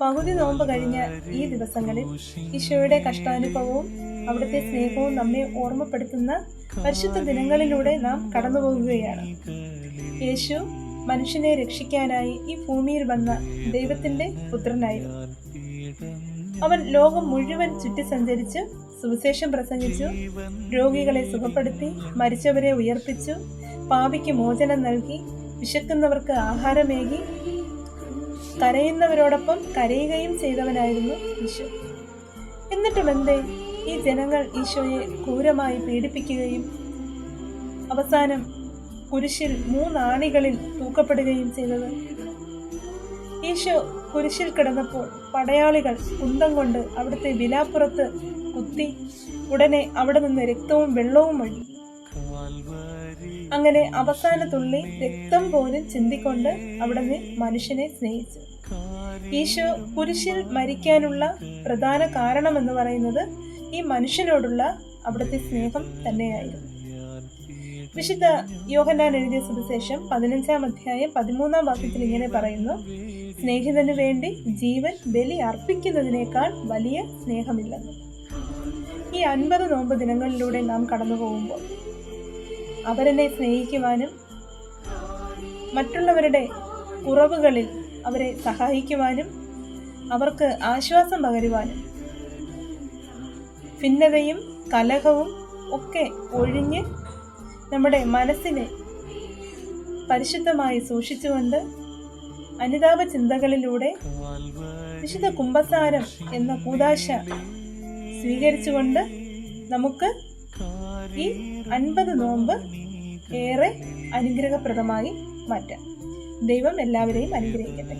പകുതി നോമ്പ് കഴിഞ്ഞ ഈ ദിവസങ്ങളിൽ ഈശോയുടെ കഷ്ടാനുഭവവും അവിടുത്തെ സ്നേഹവും നമ്മെ ഓർമ്മപ്പെടുത്തുന്ന പരിശുദ്ധ ദിനങ്ങളിലൂടെ നാം കടന്നു പോകുകയാണ്. യേശു മനുഷ്യനെ രക്ഷിക്കാനായി ഈ ഭൂമിയിൽ വന്ന ദൈവത്തിന്റെ പുത്രനായിരുന്നു. അവൻ ലോകം മുഴുവൻ ചുറ്റി സഞ്ചരിച്ചു, സുവിശേഷം പ്രസംഗിച്ചു, രോഗികളെ സുഖപ്പെടുത്തി, മരിച്ചവരെ ഉയർപ്പിച്ചു, പാപിക്ക് മോചനം നൽകി, വിശക്കുന്നവർക്ക് ആഹാരമേകി, കരയുന്നവരോടൊപ്പം കരയുകയും ചെയ്തവനായിരുന്നു ഈശോ. എന്നിട്ടും എന്തേ ഈ ജനങ്ങൾ ഈശോയെ ക്രൂരമായി പീഡിപ്പിക്കുകയും അവസാനം കുരിശിൽ 3 ആണികളിൽ തൂക്കപ്പെടുകയും ചെയ്തത്? ഈശോ കുരിശിൽ കിടന്നപ്പോൾ പടയാളികൾ കുന്തം കൊണ്ട് അവിടുത്തെ വിലാപ്പുറത്ത് കുത്തി, ഉടനെ അവിടെ നിന്ന് രക്തവും വെള്ളവും ഒഴുകി. അങ്ങനെ അവസാന തുള്ളി രക്തം പോലും ചിന്തിക്കൊണ്ട് അവിടുന്ന് മനുഷ്യനെ സ്നേഹിച്ചു. ഈശോ കുരിശിൽ മരിക്കാനുള്ള പ്രധാന കാരണമെന്ന് പറയുന്നത് ഈ മനുഷ്യനോടുള്ള അവിടുത്തെ സ്നേഹം തന്നെയായിരുന്നു. വിശുദ്ധ യോഹന്നാൻ എഴുതിയ സുവിശേഷം 15-ാം അധ്യായം 13-ാം വാക്യത്തിൽ ഇങ്ങനെ പറയുന്നു: സ്നേഹിതനു വേണ്ടി ജീവൻ ബലി അർപ്പിക്കുന്നതിനേക്കാൾ വലിയ സ്നേഹമില്ലെന്ന്. ഈ 50 നോമ്പ് ദിനങ്ങളിലൂടെ നാം കടന്നു പോകുമ്പോൾ അവരെന്നെ സ്നേഹിക്കുവാനും മറ്റുള്ളവരുടെ കുറവുകളിൽ അവരെ സഹായിക്കുവാനും അവർക്ക് ആശ്വാസം പകരുവാനും ഭിന്നതയും കലഹവും ഒക്കെ ഒഴിഞ്ഞ് നമ്മുടെ മനസ്സിനെ പരിശുദ്ധമായി സൂക്ഷിച്ചുകൊണ്ട് അനുതാപ ചിന്തകളിലൂടെ വിശുദ്ധ കുമ്പസാരം എന്ന കൂദാശ സ്വീകരിച്ചുകൊണ്ട് നമുക്ക് ഈ 50 നോമ്പ് ഏറെ അനുഗ്രഹപ്രദമായി മാറ്റാം. ദൈവം എല്ലാവരെയും അനുഗ്രഹിക്കട്ടെ.